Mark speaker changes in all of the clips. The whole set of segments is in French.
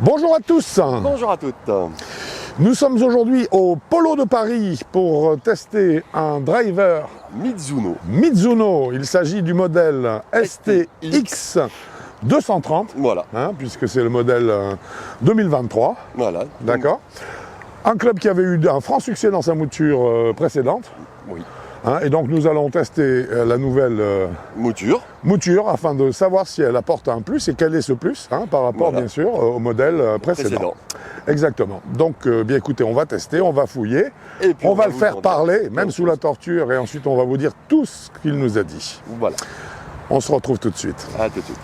Speaker 1: Bonjour à tous.
Speaker 2: Bonjour à toutes.
Speaker 1: Nous sommes aujourd'hui au Polo de Paris pour tester un driver
Speaker 2: Mizuno.
Speaker 1: Mizuno. Il s'agit du modèle STX 230,
Speaker 2: Voilà.
Speaker 1: Puisque c'est le modèle 2023.
Speaker 2: Voilà.
Speaker 1: D'accord. Un club qui avait eu un franc succès dans sa mouture précédente.
Speaker 2: Oui.
Speaker 1: Et donc nous allons tester la nouvelle mouture afin de savoir si elle apporte un plus et quel est ce plus par rapport bien sûr au modèle précédent. Exactement. Donc bien écoutez, on va tester, on va fouiller,
Speaker 2: et puis
Speaker 1: on va le faire parler, même sous la torture, et ensuite on va vous dire tout ce qu'il nous a dit.
Speaker 2: Voilà.
Speaker 1: On se retrouve tout de suite.
Speaker 2: À tout de suite.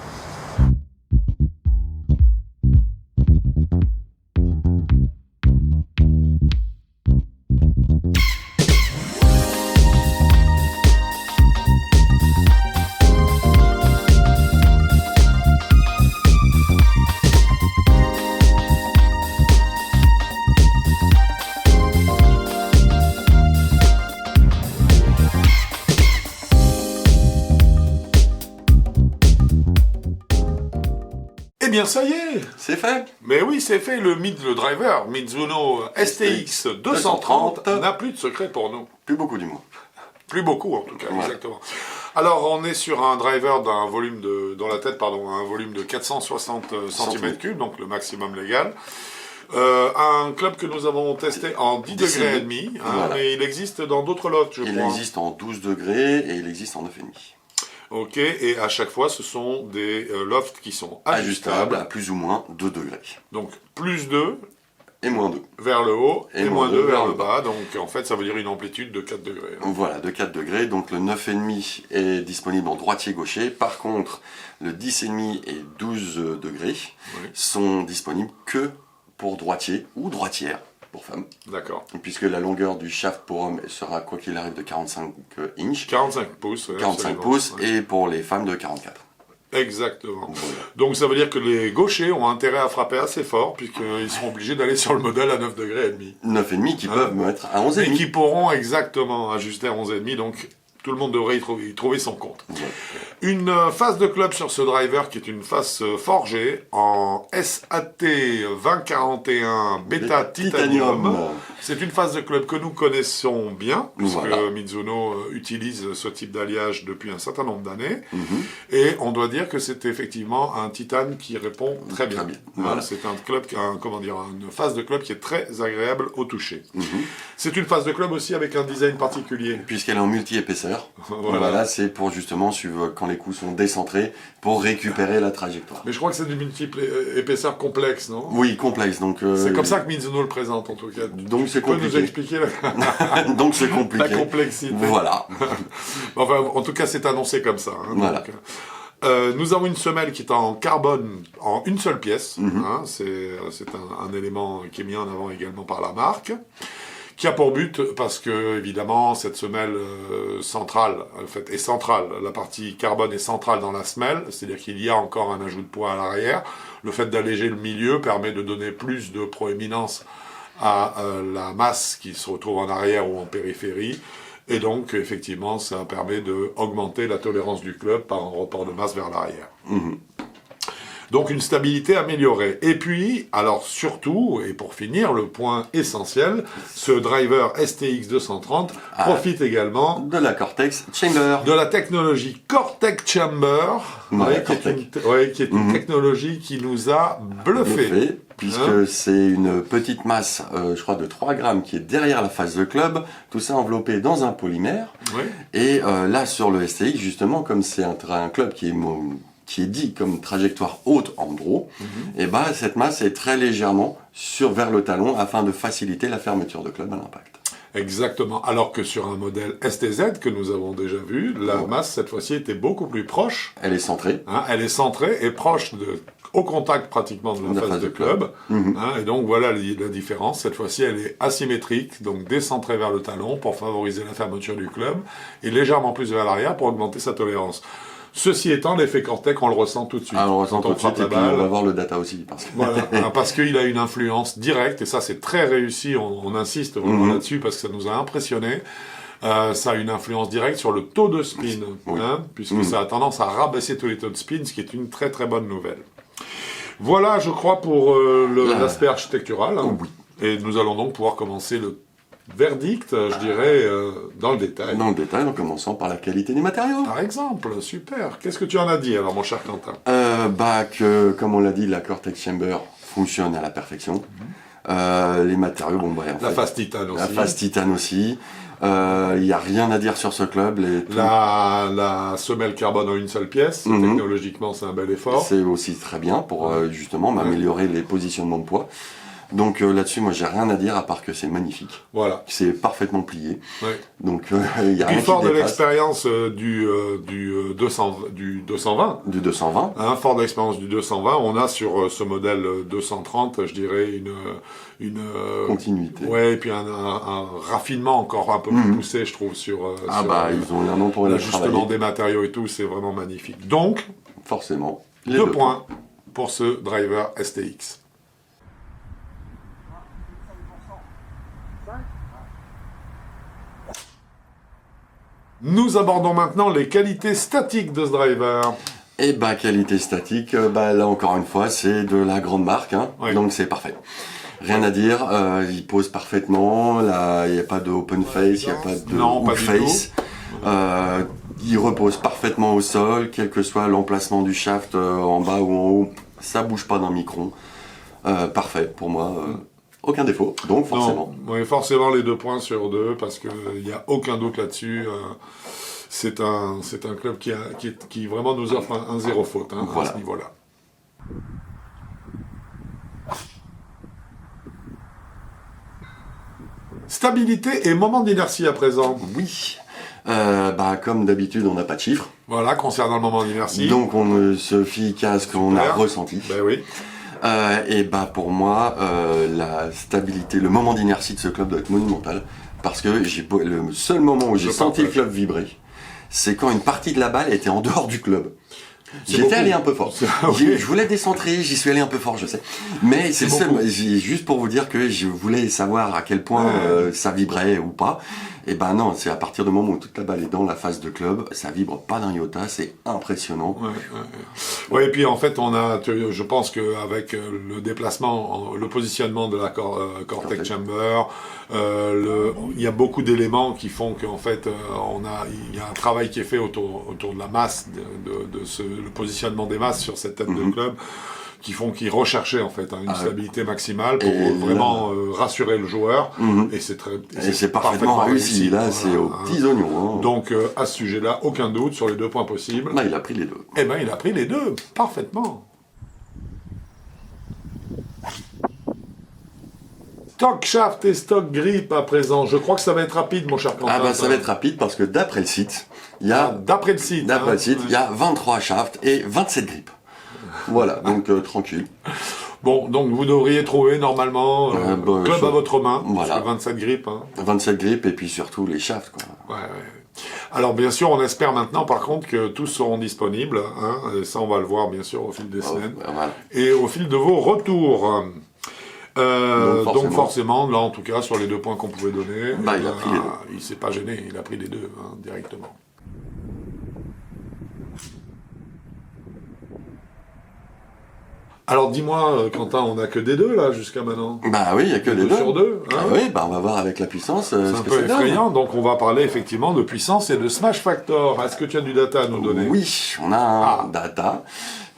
Speaker 1: Eh bien ça y est.
Speaker 2: C'est fait.
Speaker 1: Mais oui, c'est fait, le driver Mizuno STX 230 n'a plus de secret pour nous.
Speaker 2: Plus beaucoup du moins.
Speaker 1: Plus beaucoup en tout cas,
Speaker 2: Ouais.
Speaker 1: exactement. Alors on est sur un driver d'un volume dans la tête, un volume de 460 cm3, donc le maximum légal. Un club que nous avons testé en 10 degrés et demi,
Speaker 2: Voilà.
Speaker 1: mais il existe dans d'autres lots, je
Speaker 2: Il
Speaker 1: crois.
Speaker 2: existe en 12 degrés et il existe en 9,5.
Speaker 1: Ok, et à chaque fois, ce sont des lofts qui sont
Speaker 2: Ajustable
Speaker 1: ajustables.
Speaker 2: à plus ou moins 2 degrés.
Speaker 1: Donc plus 2
Speaker 2: Et moins 2.
Speaker 1: vers le haut et moins 2
Speaker 2: 2
Speaker 1: vers le bas. Donc en fait, ça veut dire une amplitude de 4 degrés.
Speaker 2: Voilà, de 4 degrés. Donc le 9,5 est disponible en droitier-gaucher. Par contre, le 10,5 et 12 degrés sont disponibles que pour droitier ou droitière pour femmes.
Speaker 1: D'accord.
Speaker 2: Puisque la longueur du shaft pour homme sera, quoi qu'il arrive, de 45 inches.
Speaker 1: 45 pouces.
Speaker 2: 45
Speaker 1: absolument.
Speaker 2: pouces et pour les femmes de 44.
Speaker 1: Exactement.
Speaker 2: Voilà.
Speaker 1: Donc ça veut dire que les gauchers ont intérêt à frapper assez fort, puisqu'ils seront obligés d'aller sur le modèle à 9 degrés et demi.
Speaker 2: 9,5 qui peuvent mettre à 11,5.
Speaker 1: Et qui pourront exactement ajuster à 11,5, donc tout le monde devrait y trouver son compte.
Speaker 2: Voilà.
Speaker 1: Une face de club sur ce driver qui est une face forgée en SAT 2041 Beta Titanium. C'est une face de club que nous connaissons bien, puisque Mizuno utilise ce type d'alliage depuis un certain nombre d'années. Et on doit dire que c'est effectivement un titane qui répond très bien.
Speaker 2: Voilà.
Speaker 1: C'est un club, une face de club qui est très agréable au toucher. C'est une face de club aussi avec un design particulier.
Speaker 2: Puisqu'elle est en multi-épaisseur.
Speaker 1: Voilà.
Speaker 2: C'est pour justement suivre quand les coups sont décentrés pour récupérer la trajectoire.
Speaker 1: Mais je crois que c'est du multiple épaisseur complexe, non?
Speaker 2: Oui, complexe. Donc
Speaker 1: c'est comme ça que Mizuno le présente en tout cas.
Speaker 2: Donc c'est
Speaker 1: Tu peux
Speaker 2: compliqué.
Speaker 1: nous expliquer
Speaker 2: Donc c'est compliqué.
Speaker 1: la complexité.
Speaker 2: Voilà.
Speaker 1: Enfin, en tout cas, c'est annoncé comme ça.
Speaker 2: Voilà.
Speaker 1: Donc, nous avons une semelle qui est en carbone en une seule pièce. C'est un élément qui est mis en avant également par la marque. Qui a pour but, parce que évidemment cette semelle centrale, en fait, est centrale. La partie carbone est centrale dans la semelle, c'est-à-dire qu'il y a encore un ajout de poids à l'arrière. Le fait d'alléger le milieu permet de donner plus de proéminence à la masse qui se retrouve en arrière ou en périphérie. Et donc, effectivement, ça permet d'augmenter la tolérance du club par un report de masse vers l'arrière. Donc une stabilité améliorée. Et puis, alors surtout, et pour finir, le point essentiel, ce driver STX 230 profite également
Speaker 2: de la Cortex Chamber.
Speaker 1: De la technologie Cortex Chamber, qui est une technologie qui nous a bluffé.
Speaker 2: Puisque c'est une petite masse, je crois, de 3 grammes qui est derrière la face de club, tout ça enveloppé dans un polymère. Et là, sur le STX, justement, comme c'est un club qui est dit comme trajectoire haute en draw, et cette masse est très légèrement vers le talon afin de faciliter la fermeture de club à l'impact.
Speaker 1: Exactement. Alors que sur un modèle STZ que nous avons déjà vu, la masse cette fois-ci était beaucoup plus proche.
Speaker 2: Elle est centrée.
Speaker 1: Elle est centrée et proche au contact pratiquement de la face de club. Et donc voilà la différence. Cette fois-ci, elle est asymétrique, donc décentrée vers le talon pour favoriser la fermeture du club et légèrement plus vers l'arrière pour augmenter sa tolérance. Ceci étant, l'effet Cortex, on le ressent tout de suite.
Speaker 2: On le ressent tout de suite, et puis on va voir le data aussi.
Speaker 1: Parce qu'il a une influence directe, et ça c'est très réussi, on insiste vraiment là-dessus, parce que ça nous a impressionné. Ça a une influence directe sur le taux de spin, puisque ça a tendance à rabaisser tous les taux de spin, ce qui est une très très bonne nouvelle. Voilà, je crois, pour l'aspect architectural. Hein.
Speaker 2: Oui.
Speaker 1: Et nous allons donc pouvoir commencer le verdict, je dirais, dans le détail.
Speaker 2: Dans le détail, en commençant par la qualité des matériaux.
Speaker 1: Par exemple, super. Qu'est-ce que tu en as dit alors, mon cher Quentin?
Speaker 2: Que, comme on l'a dit, la Cortex Chamber fonctionne à la perfection. Les matériaux, bon, bref.
Speaker 1: La face titane aussi.
Speaker 2: La face titane aussi. Il n'y a rien à dire sur ce club.
Speaker 1: La semelle carbone en une seule pièce, technologiquement, c'est un bel effort.
Speaker 2: C'est aussi très bien pour justement m'améliorer les positionnements de poids. Donc là-dessus, moi, j'ai rien à dire à part que c'est magnifique.
Speaker 1: Voilà.
Speaker 2: C'est parfaitement plié.
Speaker 1: Ouais.
Speaker 2: Donc il y a rien qui
Speaker 1: fort de
Speaker 2: dépasse.
Speaker 1: l'expérience du 220.
Speaker 2: Du 220.
Speaker 1: Hein, fort de l'expérience du 220, on a sur ce modèle 230, je dirais, une
Speaker 2: continuité.
Speaker 1: Ouais, et puis un raffinement encore un peu plus poussé, je trouve, sur
Speaker 2: ils ont un nom pour
Speaker 1: l'ajustement des matériaux et tout, c'est vraiment magnifique. Donc,
Speaker 2: forcément,
Speaker 1: 2 points pour ce driver STX. Nous abordons maintenant les qualités statiques de ce driver.
Speaker 2: Et qualité statique, là encore une fois, c'est de la grande marque, hein,
Speaker 1: oui.
Speaker 2: Donc c'est parfait. Rien à dire, il pose parfaitement, il n'y a pas de open face, il n'y a pas de hook face. Il repose parfaitement au sol, quel que soit l'emplacement du shaft en bas ou en haut, ça bouge pas d'un micron. Parfait pour moi. Aucun défaut, donc forcément.
Speaker 1: Non, oui, forcément les 2 points sur 2, parce qu'il n'y a aucun doute là-dessus. C'est un club qui vraiment nous offre un zéro faute à ce niveau-là. Stabilité et moment d'inertie à présent.
Speaker 2: Oui. Comme d'habitude, on n'a pas de chiffres.
Speaker 1: Voilà, concernant le moment d'inertie.
Speaker 2: Donc on ne se fie qu'à ce qu'on a ressenti.
Speaker 1: Ben oui.
Speaker 2: Pour moi, la stabilité, le moment d'inertie de ce club doit être monumental, parce que le seul moment où j'ai senti le club vibrer, c'est quand une partie de la balle était en dehors du club. J'étais allé un peu fort. Je voulais décentrer, j'y suis allé un peu fort, je sais. Mais c'est juste pour vous dire que je voulais savoir à quel point ça vibrait ou pas. Et non, c'est à partir du moment où toute la balle est dans la face de club, ça vibre pas d'un iota, c'est impressionnant.
Speaker 1: Ouais, et puis en fait, je pense qu'avec le déplacement, le positionnement de la Cortex Chamber, il y a beaucoup d'éléments qui font qu'en fait, il y a un travail qui est fait autour de la masse, le positionnement des masses sur cette tête de club, qui recherchaient en fait une stabilité maximale pour vraiment rassurer le joueur, et c'est
Speaker 2: parfaitement réussi. Là, c'est aux petits oignons.
Speaker 1: Donc à ce sujet-là, aucun doute sur les 2 points possibles.
Speaker 2: Il a pris les 2.
Speaker 1: Il a pris les 2 parfaitement. Stock shaft et stock grip à présent. Je crois que ça va être rapide, mon cher Quentin.
Speaker 2: Ça va être rapide parce que d'après le site, il y a
Speaker 1: d'après le site,
Speaker 2: il y a 23 shafts et 27 grips. Voilà, donc tranquille.
Speaker 1: Bon, donc vous devriez trouver normalement club à votre main.
Speaker 2: Voilà.
Speaker 1: 27 grips.
Speaker 2: 27 grips et puis surtout les shafts, quoi.
Speaker 1: Ouais. Alors bien sûr, on espère maintenant par contre que tous seront disponibles. Et ça, on va le voir bien sûr au fil des semaines.
Speaker 2: Voilà.
Speaker 1: Et au fil de vos retours. Donc forcément, là en tout cas, sur les 2 points qu'on pouvait donner,
Speaker 2: il a pris les 2.
Speaker 1: Il s'est pas gêné, il a pris les 2 directement. Alors dis-moi, Quentin, on n'a que des 2 là jusqu'à maintenant.
Speaker 2: Oui, il n'y a que des 2.
Speaker 1: Sur 2.
Speaker 2: On va voir avec la puissance.
Speaker 1: C'est un peu effrayant, donc on va parler effectivement de puissance et de smash factor. Est-ce que tu as du data à nous donner?
Speaker 2: Oui, on a un data.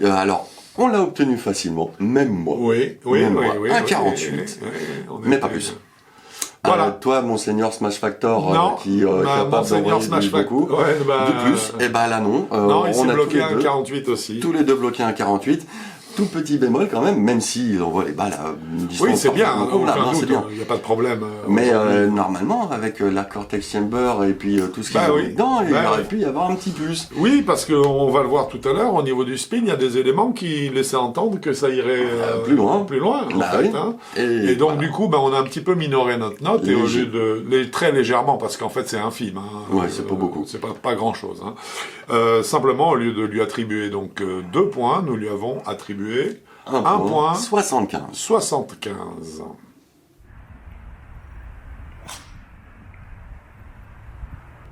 Speaker 2: Alors, on l'a obtenu facilement, même moi.
Speaker 1: Oui.
Speaker 2: 1,48, mais pas plus. Voilà. Toi, Monseigneur Smash Factor, qui est capable d'envoyer beaucoup de plus, là non.
Speaker 1: Non, il s'est bloqué à 1,48 aussi.
Speaker 2: Tous les 2 bloqués à 1,48. Tout petit bémol quand même, même s'il envoie les balles à une distance.
Speaker 1: Oui, c'est bien,
Speaker 2: c'est bien.
Speaker 1: Il n'y a pas de problème.
Speaker 2: Mais normalement, avec la Cortex Chamber et puis tout ce qu'il y a dedans, il aurait pu y avoir un petit plus.
Speaker 1: Oui, parce qu'on va le voir tout à l'heure, au niveau du spin, il y a des éléments qui laissaient entendre que ça irait
Speaker 2: plus loin.
Speaker 1: Et donc du coup, on a un petit peu minoré notre note, et au lieu de très légèrement, parce qu'en fait c'est infime.
Speaker 2: C'est pas beaucoup.
Speaker 1: C'est pas grand-chose. Simplement, au lieu de lui attribuer donc 2 points, nous lui avons attribué un point
Speaker 2: 75.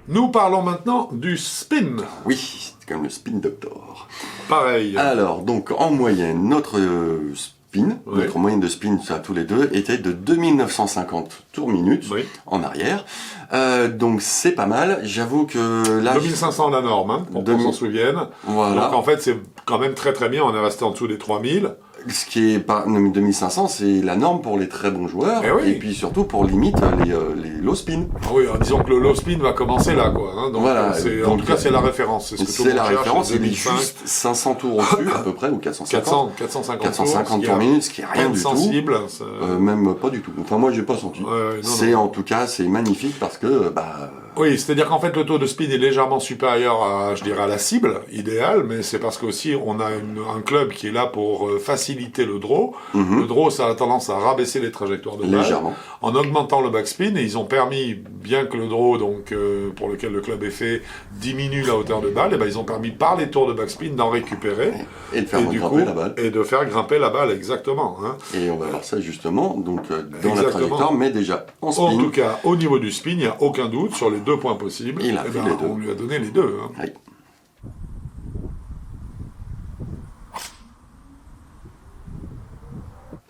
Speaker 1: Nous parlons maintenant du spin.
Speaker 2: Oui, comme le Spin Doctor.
Speaker 1: Pareil.
Speaker 2: Alors, donc, en moyenne, notre notre moyenne de spin à tous les deux était de 2950 tours minutes en arrière. Donc c'est pas mal. J'avoue que là...
Speaker 1: 2500 la norme, hein, pour qu'on s'en souvienne.
Speaker 2: Voilà.
Speaker 1: Donc en fait c'est quand même très très bien, on est resté en dessous des 3000.
Speaker 2: Ce qui est pas 2500, c'est la norme pour les très bons joueurs, et puis surtout pour limite les low spin.
Speaker 1: Ah oui, disons que le low spin va commencer là, quoi. Hein, donc
Speaker 2: voilà,
Speaker 1: en tout cas, c'est la référence.
Speaker 2: C'est la référence, il est juste 500 tours au-dessus à peu près, ou 450. 450 tours minutes, ce qui est rien du
Speaker 1: sensible,
Speaker 2: tout. Même pas du tout. Enfin, moi, j'ai pas senti. En tout cas, c'est magnifique parce que,
Speaker 1: oui, c'est-à-dire qu'en fait, le taux de spin est légèrement supérieur à, je dirais, à la cible idéale, mais c'est parce qu'aussi, on a un club qui est là pour faciliter le draw. Le draw, ça a tendance à rabaisser les trajectoires de balle.
Speaker 2: Légèrement.
Speaker 1: En augmentant le backspin, et ils ont permis, bien que le draw, donc, pour lequel le club est fait, diminue la hauteur de balle, et ben, ils ont permis, par les tours de backspin, d'en récupérer.
Speaker 2: Et de faire grimper la balle.
Speaker 1: Et de faire grimper la balle, exactement. Hein.
Speaker 2: Et on va voir ça, justement, donc, dans la trajectoire, mais déjà en spin.
Speaker 1: En tout cas, au niveau du spin, il n'y a aucun doute sur les 2 points possibles.
Speaker 2: Il a fait les deux.
Speaker 1: On lui a donné les deux. Hein.
Speaker 2: Oui.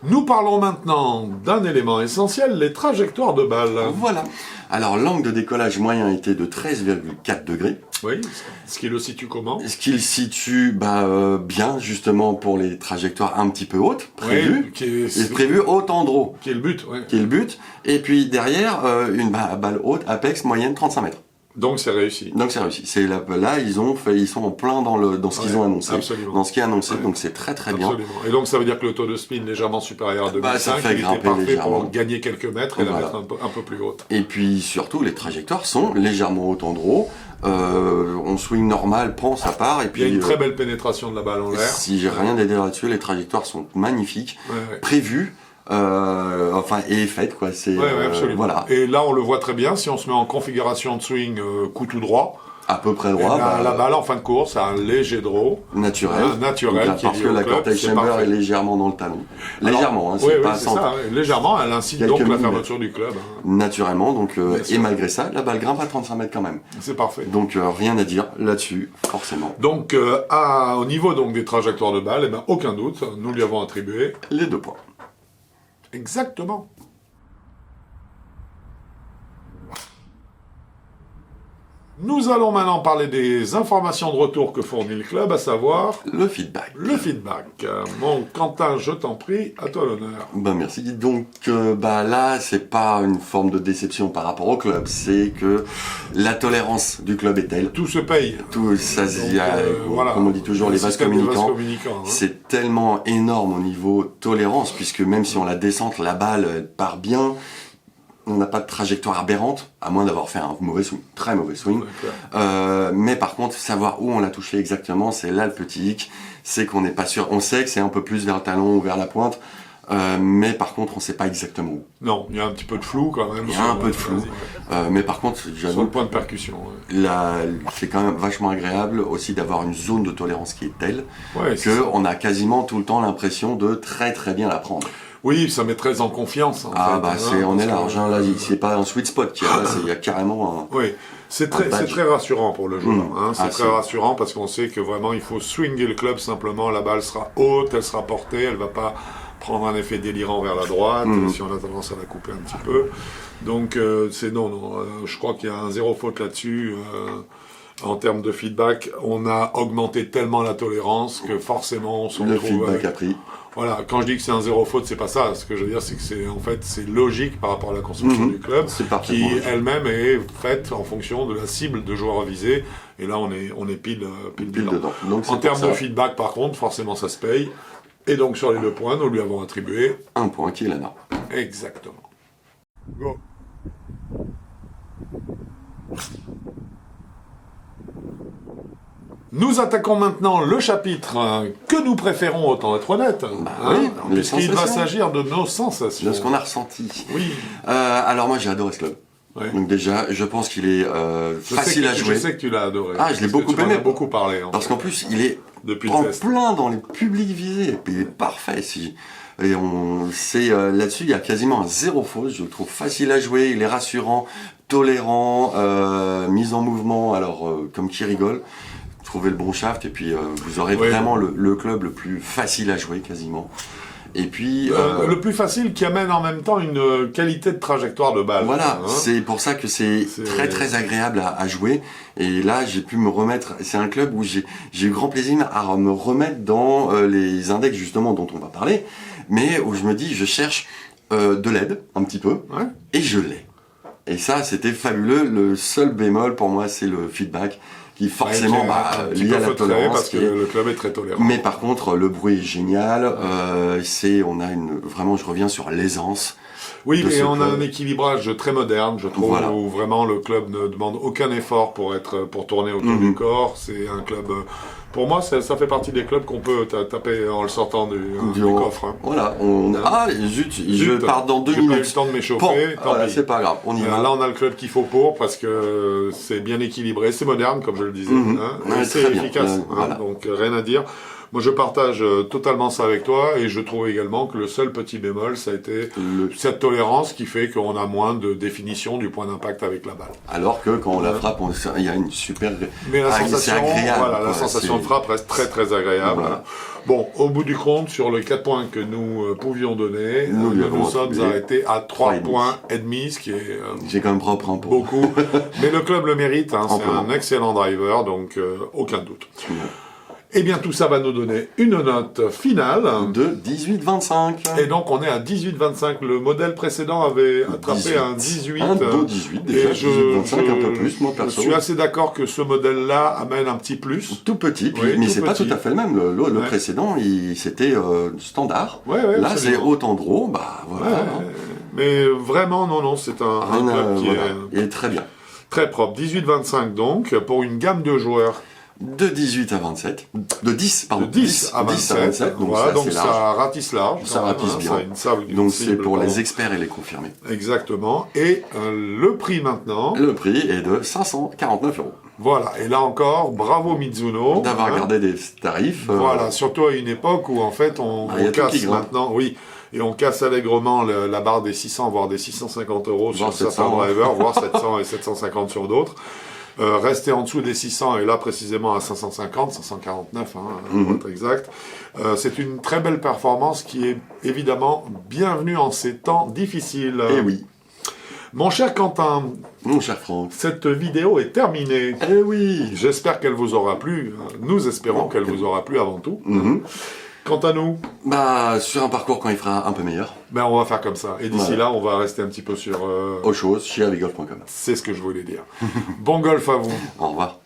Speaker 1: Nous parlons maintenant d'un élément essentiel, les trajectoires de balles.
Speaker 2: Voilà. Alors, l'angle de décollage moyen était de 13,4 degrés.
Speaker 1: Oui, ce qui le situe comment?
Speaker 2: Ce qui le situe bien, justement, pour les trajectoires un petit peu hautes, prévues. Prévues haute en draw.
Speaker 1: Qui est le but, oui.
Speaker 2: Qui est le but. Et puis, derrière, une balle haute, apex, moyenne, 35 mètres.
Speaker 1: Donc c'est réussi.
Speaker 2: C'est là ils sont en plein dans ce qu'ils ont annoncé.
Speaker 1: Absolument.
Speaker 2: Dans ce qui est annoncé, donc c'est très très bien.
Speaker 1: Absolument. Et donc ça veut dire que le taux de spin légèrement supérieur à 2005,
Speaker 2: ça fait
Speaker 1: il
Speaker 2: grimper
Speaker 1: était parfait
Speaker 2: légèrement.
Speaker 1: pour gagner quelques mètres et la mettre un peu plus haute.
Speaker 2: Et puis surtout, les trajectoires sont légèrement hautes en draw. On swing normal, prend sa part, et puis
Speaker 1: il y a une très belle pénétration de la balle en l'air.
Speaker 2: Si j'ai rien à dire là-dessus, les trajectoires sont magnifiques, prévues. Et faite, quoi. C'est
Speaker 1: absolument.
Speaker 2: Voilà.
Speaker 1: Et là, on le voit très bien. Si on se met en configuration de swing coup tout droit,
Speaker 2: à peu près droit,
Speaker 1: la balle en fin de course a un léger draw
Speaker 2: naturel,
Speaker 1: donc,
Speaker 2: parce que la cortex chamber est légèrement dans le talon. Légèrement, c'est pas
Speaker 1: c'est ça. Légèrement, elle incite donc la fermeture du club.
Speaker 2: Naturellement, donc et malgré ça, la balle grimpe à 35 mètres quand même.
Speaker 1: C'est parfait.
Speaker 2: Donc rien à dire là-dessus, forcément.
Speaker 1: Donc au niveau donc des trajectoires de balle, aucun doute, nous lui avons attribué
Speaker 2: les 2 points.
Speaker 1: Exactement. Nous allons maintenant parler des informations de retour que fournit le club, à savoir...
Speaker 2: le feedback.
Speaker 1: Le feedback. Bon, Quentin, je t'en prie, à toi l'honneur.
Speaker 2: Merci. Donc là, c'est pas une forme de déception par rapport au club, c'est que la tolérance du club est telle.
Speaker 1: Tout se paye.
Speaker 2: Tout ça, comme on dit toujours, les vases communicants. C'est tellement énorme au niveau tolérance, puisque même si on la descente, la balle part bien. On n'a pas de trajectoire aberrante, à moins d'avoir fait un mauvais swing, très mauvais swing. Mais par contre, savoir où on l'a touché exactement, c'est là le petit hic. C'est qu'on n'est pas sûr. On sait que c'est un peu plus vers le talon ou vers la pointe, mais par contre, on ne sait pas exactement où.
Speaker 1: Non, il y a un petit peu de flou quand même.
Speaker 2: Il y a un peu de flou. Mais par contre, j'avoue.
Speaker 1: Sur le point de percussion.
Speaker 2: Là, c'est quand même vachement agréable aussi d'avoir une zone de tolérance qui est telle qu'on a quasiment tout le temps l'impression de très très bien la prendre.
Speaker 1: Oui, ça met très en confiance.
Speaker 2: On est large. Là, c'est pas un sweet spot qu'il y a. Là, il y a carrément un.
Speaker 1: Oui, c'est très rassurant pour le joueur. C'est très rassurant parce qu'on sait que vraiment il faut swinger le club simplement. La balle sera haute, elle sera portée, elle va pas prendre un effet délirant vers la droite si on a tendance à la couper un petit peu. Donc je crois qu'il y a un zéro faute là-dessus. En termes de feedback, on a augmenté tellement la tolérance que forcément on se retrouve.
Speaker 2: Le feedback a pris.
Speaker 1: Voilà, quand je dis que c'est un zéro faute, c'est pas ça. Ce que je veux dire, c'est que c'est logique par rapport à la construction du club, qui elle-même est faite en fonction de la cible de joueurs visés. Et là, on est pile dedans. Donc, en termes de feedback, par contre, forcément, ça se paye. Et donc, sur les 2 points, nous lui avons attribué
Speaker 2: 1 point qui est la norme.
Speaker 1: Exactement. Go. Nous attaquons maintenant le chapitre que nous préférons, autant être honnête, puisqu'il va s'agir de nos sensations.
Speaker 2: De ce qu'on a ressenti.
Speaker 1: Oui.
Speaker 2: Alors moi j'ai adoré ce club. Ouais. Donc déjà, je pense qu'il est facile à jouer.
Speaker 1: Je sais que tu l'as adoré.
Speaker 2: Je l'ai beaucoup aimé.
Speaker 1: Beaucoup parlé.
Speaker 2: Parce qu'en plus, il est en plein dans les publics visés. Et puis il est parfait. Et là-dessus, il y a quasiment un zéro faute. Je le trouve facile à jouer. Il est rassurant, tolérant, mise en mouvement. Alors, comme qui rigole. Je trouver le bon shaft et puis vous aurez vraiment le club le plus facile à jouer quasiment. Et puis
Speaker 1: le plus facile qui amène en même temps une qualité de trajectoire de balle.
Speaker 2: Voilà, c'est pour ça que c'est très très agréable à jouer. Et là, j'ai pu me remettre. C'est un club où j'ai eu grand plaisir à me remettre dans les index justement dont on va parler, mais où je me dis, je cherche de l'aide un petit peu, et je l'ai. Et ça, c'était fabuleux. Le seul bémol pour moi, c'est le feedback, qui forcément lié à la tolérance.
Speaker 1: Parce que le club est très tolérant.
Speaker 2: Mais par contre, le bruit est génial. Vraiment, je reviens sur l'aisance.
Speaker 1: Oui, mais on a un équilibrage très moderne, je trouve, où vraiment le club ne demande aucun effort pour tourner autour du corps. C'est un club. Pour moi, ça fait partie des clubs qu'on peut taper en le sortant du coffre.
Speaker 2: Voilà, je pars dans 2 minutes.
Speaker 1: J'ai pas eu le temps de m'échauffer.
Speaker 2: C'est pas grave, on y va.
Speaker 1: Là, on a le club qu'il faut parce que c'est bien équilibré, c'est moderne, comme je le disais. C'est efficace, donc rien à dire. Moi, je partage totalement ça avec toi et je trouve également que le seul petit bémol, ça a été cette tolérance qui fait qu'on a moins de définition du point d'impact avec la balle.
Speaker 2: Alors que quand on la frappe, il y a une super...
Speaker 1: Mais la sensation de frappe reste très très agréable. Voilà. Bon, au bout du compte, sur les 4 points que nous pouvions donner, nous sommes arrêtés à 3 points et demi, ce qui est
Speaker 2: j'ai quand même propre un peu.
Speaker 1: Beaucoup. Mais le club le mérite, c'est un excellent driver, donc aucun doute. Eh bien, tout ça va nous donner une note finale
Speaker 2: de 18,25.
Speaker 1: Et donc, on est à 18,25. Le modèle précédent avait attrapé un 18.
Speaker 2: Un beau 18, déjà. 18,25, un peu plus, moi, perso.
Speaker 1: Je suis assez d'accord que ce modèle-là amène un petit plus.
Speaker 2: Tout petit, mais c'est pas tout à fait le même. Le précédent, c'était standard. Là, c'est haut en gros,
Speaker 1: Mais vraiment, non, c'est un club qui
Speaker 2: est très bien.
Speaker 1: Très propre. 18,25 donc, pour une gamme de joueurs.
Speaker 2: De 18 à 27, de 10
Speaker 1: à 27, donc ça ratisse large.
Speaker 2: Ça ratisse bien. Donc c'est pour les experts et les confirmés.
Speaker 1: Exactement. Et le prix maintenant.
Speaker 2: Le prix est de 549 €.
Speaker 1: Voilà. Et là encore, bravo Mizuno.
Speaker 2: D'avoir gardé des tarifs.
Speaker 1: Voilà. Surtout à une époque où en fait on casse maintenant. Oui. Et on casse allègrement la barre des 600, voire des 650 € sur certains drivers, voire 700 et 750 sur d'autres. Rester en dessous des 600 et là précisément à 550, 549 pour être exact. C'est une très belle performance qui est évidemment bienvenue en ces temps difficiles.
Speaker 2: Eh oui.
Speaker 1: Mon cher Quentin,
Speaker 2: mon cher Franck,
Speaker 1: cette vidéo est terminée.
Speaker 2: Eh oui.
Speaker 1: J'espère qu'elle vous aura plu. Nous espérons qu'elle vous aura plu avant tout. Quant à nous,
Speaker 2: sur un parcours quand il fera un peu meilleur.
Speaker 1: On va faire comme ça. Et d'ici là, on va rester un petit peu sur...
Speaker 2: autre chose, chez avigolf.com.
Speaker 1: C'est ce que je voulais dire. Bon golf à vous.
Speaker 2: Au revoir.